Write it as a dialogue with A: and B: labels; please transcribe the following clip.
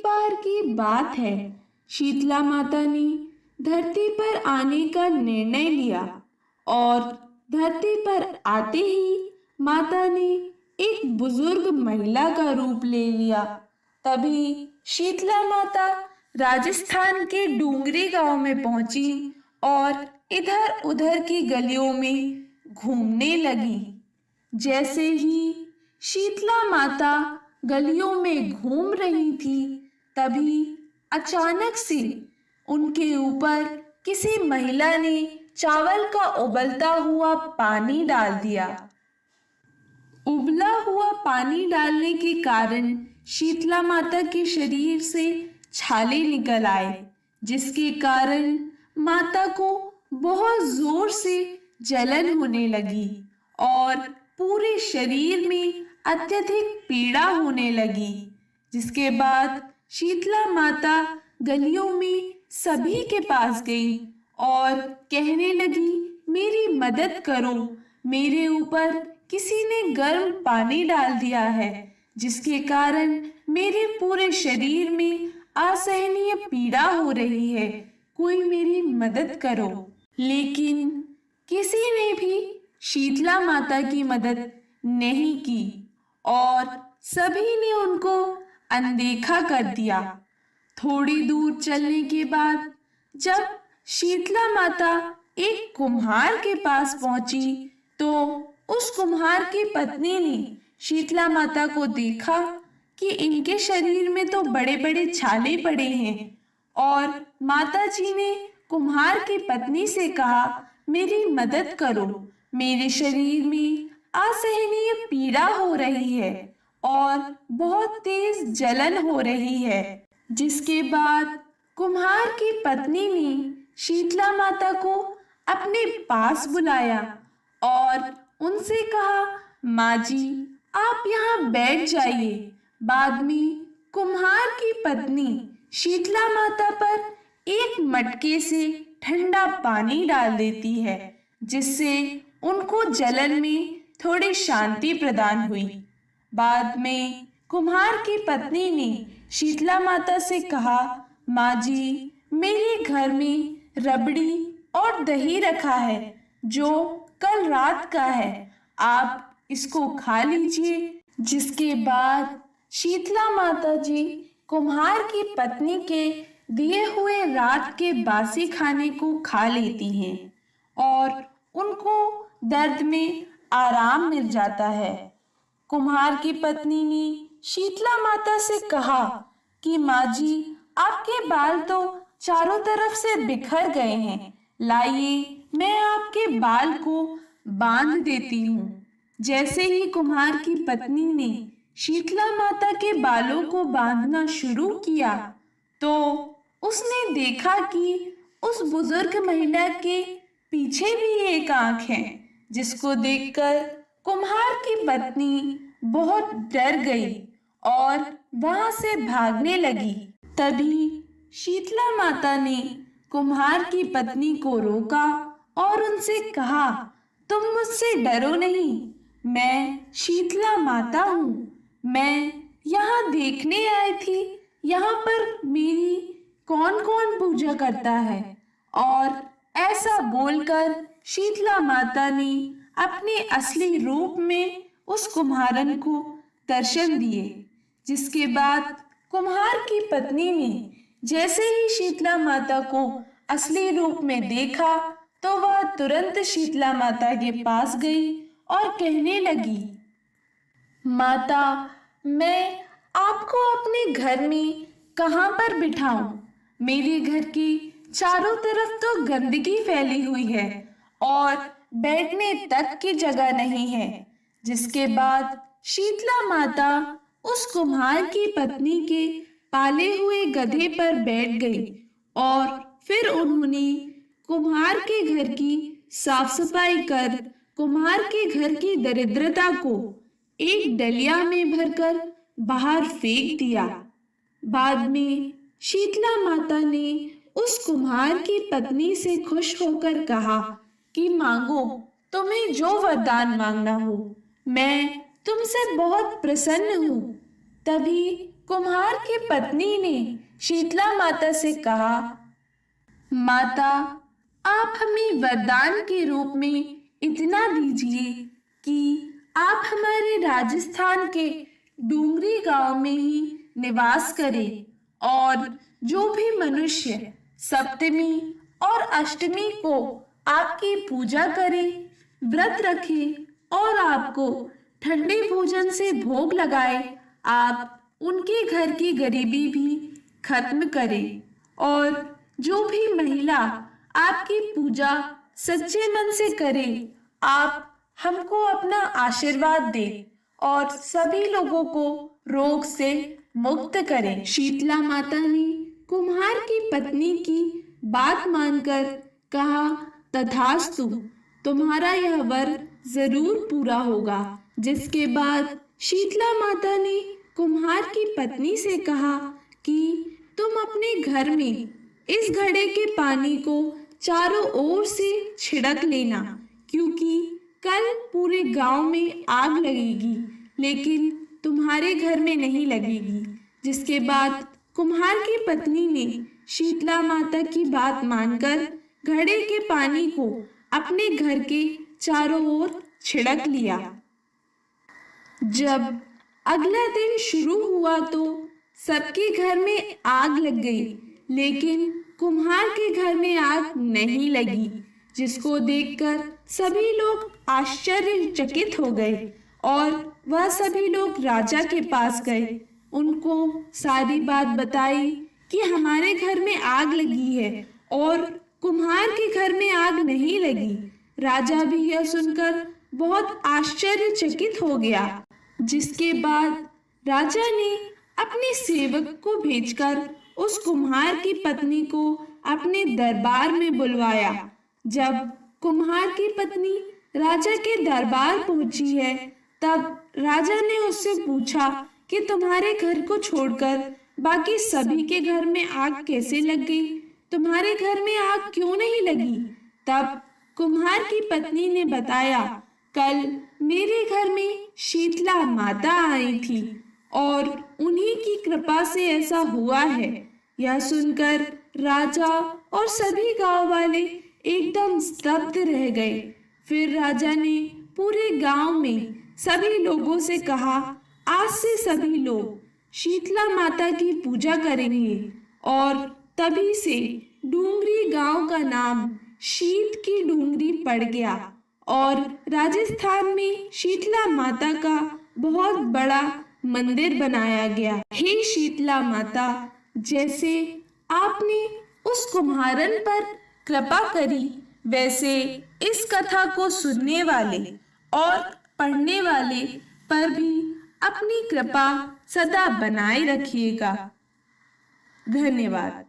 A: बार की बात है, शीतला माता ने धरती पर आने का निर्णय लिया और धरती पर आते ही माता ने एक बुजुर्ग महिला का रूप ले लिया। तभी शीतला माता राजस्थान के डूंगरी गांव में पहुंची और इधर उधर की गलियों में घूमने लगी। जैसे ही शीतला माता गलियों में घूम रही थी, तभी अचानक से उनके ऊपर किसी महिला ने चावल का उबलता हुआ पानी डाल दिया। उबला हुआ पानी डालने के कारण शीतला माता के शरीर से छाले निकल आए, जिसके कारण माता को बहुत जोर से जलन होने लगी और पूरे शरीर में अत्यधिक पीड़ा होने लगी। जिसके बाद शीतला माता गलियों में सभी के पास गई और कहने लगी, मेरी मदद करो, मेरे ऊपर किसी ने गर्म पानी डाल दिया है, जिसके कारण मेरे पूरे शरीर में असहनीय पीड़ा हो रही है, कोई मेरी मदद करो। लेकिन किसी ने भी शीतला माता की मदद नहीं की और सभी ने उनको अनदेखा कर दिया। थोड़ी दूर चलने के बाद जब शीतला माता एक कुम्हार के पास पहुंची, तो उस कुम्हार की पत्नी ने शीतला माता को देखा कि इनके शरीर में तो बड़े बड़े छाले पड़े हैं और माता जी ने कुम्हार की पत्नी से कहा, मेरी मदद करो, मेरे शरीर में असहनीय पीड़ा हो रही है और बहुत तेज जलन हो रही है। जिसके बाद कुम्हार की पत्नी ने शीतला माता को अपने पास बुलाया और उनसे कहा, माँ जी आप यहाँ बैठ जाइए। बाद में कुम्हार की पत्नी शीतला माता पर एक मटके से ठंडा पानी डाल देती है, जिससे उनको जलन में थोड़ी शांति प्रदान हुई। बाद में कुम्हार की पत्नी ने शीतला माता से कहा, माँ जी मेरे घर में रबड़ी और दही रखा है जो कल रात का है, आप इसको खा लीजिए। जिसके बाद शीतला माता जी कुम्हार की पत्नी के दिए हुए रात के बासी खाने को खा लेती हैं और उनको दर्द में आराम मिल जाता है। कुम्हार की पत्नी ने शीतला माता से कहा कि माँ जी आपके बाल तो चारों तरफ से बिखर गए हैं, लाइए मैं आपके बाल को बांध देती हूँ। जैसे ही कुम्हार की पत्नी ने शीतला माता के बालों को बांधना शुरू किया, तो उसने देखा कि उस बुजुर्ग महिला के पीछे भी एक आंख है, जिसको देखकर कुम्हार की पत्नी बहुत डर गई और वहां से भागने लगी। तभी शीतला माता ने कुम्हार की पत्नी को रोका और उनसे कहा, तुम मुझसे डरो नहीं, मैं शीतला माता हूँ, मैं यहाँ देखने आई थी यहाँ पर मेरी कौन कौन पूजा करता है। और ऐसा बोलकर शीतला माता ने अपने असली रूप में उस कुम्हारन को दर्शन दिए। जिसके बाद कुम्हार की पत्नी ने जैसे ही शीतला माता को असली रूप में देखा, तो वह तुरंत शीतला माता के पास गई और कहने लगी, माता मैं आपको अपने घर में कहाँ पर बिठाऊं? मेरे घर की चारों तरफ तो गंदगी फैली हुई है और बैठने तक की जगह नहीं है। जिसके बाद शीतला माता उस कुम्हार की पत्नी के पाले हुए गधे पर बैठ गई और फिर उन्होंने कुम्हार के घर की साफ सफाई कर कुम्हार के घर की दरिद्रता को एक डलिया में भरकर बाहर फेंक दिया। बाद में शीतला माता ने उस कुम्हार की पत्नी से खुश होकर कहा कि मांगो, तुम्हें जो वरदान मांगना हो, मैं तुमसे बहुत प्रसन्न हूँ। तभी कुम्हार की पत्नी ने शीतला माता से कहा, माता, आप हमें वरदान के रूप में इतना दीजिए कि आप हमारे राजस्थान के डूंगरी गांव में ही निवास करें और जो भी मनुष्य सप्तमी और अष्टमी को आपकी पूजा करे, व्रत रखे और आपको ठंडे भोजन से भोग लगाए, आप उनके घर की गरीबी भी खत्म करें। और जो भी महिला आपकी पूजा सच्चे मन से करे, आप हमको अपना आशीर्वाद दे और सभी लोगों को रोग से मुक्त करें। शीतला माता ने कुम्हार की पत्नी की बात मानकर कहा, तथास्तु, तुम्हारा यह वर जरूर पूरा होगा। जिसके बाद शीतला माता ने कुम्हार की पत्नी से कहा कि तुम अपने घर में इस घड़े के पानी को चारों ओर से छिड़क लेना, क्योंकि कल पूरे गांव में आग लगेगी लेकिन तुम्हारे घर में नहीं लगेगी। जिसके बाद कुम्हार की पत्नी ने शीतला माता की बात मानकर घड़े के पानी को अपने घर के चारों ओर छिड़क लिया। जब अगला दिन शुरू हुआ तो सबके घर में आग लग गई, लेकिन कुम्हार के घर में आग नहीं लगी, जिसको देखकर सभी लोग आश्चर्यचकित हो गए और वह सभी लोग राजा के पास गए, उनको सारी बात बताई कि हमारे घर में आग लगी है और कुम्हार के घर में आग नहीं लगी। राजा भी यह सुनकर बहुत आश्चर्यचकित हो गया। जिसके बाद राजा ने अपने सेवक को भेजकर उस कुम्हार की पत्नी को अपने दरबार में बुलवाया। जब कुम्हार की पत्नी राजा के दरबार पहुंची है, तब राजा ने उससे पूछा कि तुम्हारे घर को छोड़कर बाकी सभी के घर में आग कैसे लग गई? तुम्हारे घर में आग क्यों नहीं लगी? तब कुम्हार की पत्नी ने बताया, कल मेरे घर में शीतला माता आई थी और उन्हीं की कृपा से ऐसा हुआ है। यह सुनकर राजा और सभी गांव वाले एकदम स्तब्ध रह गए। फिर राजा ने पूरे गांव में सभी लोगों से कहा, आज से सभी लोग शीतला माता की पूजा करेंगे। और तभी से डूंगरी गांव का नाम शीत की डूंगरी पड़ गया और राजस्थान में शीतला माता का बहुत बड़ा मंदिर बनाया गया। हे शीतला माता, जैसे आपने उस कुम्हारन पर कृपा करी, वैसे इस कथा को सुनने वाले और पढ़ने वाले पर भी अपनी कृपा सदा बनाए रखिएगा। धन्यवाद।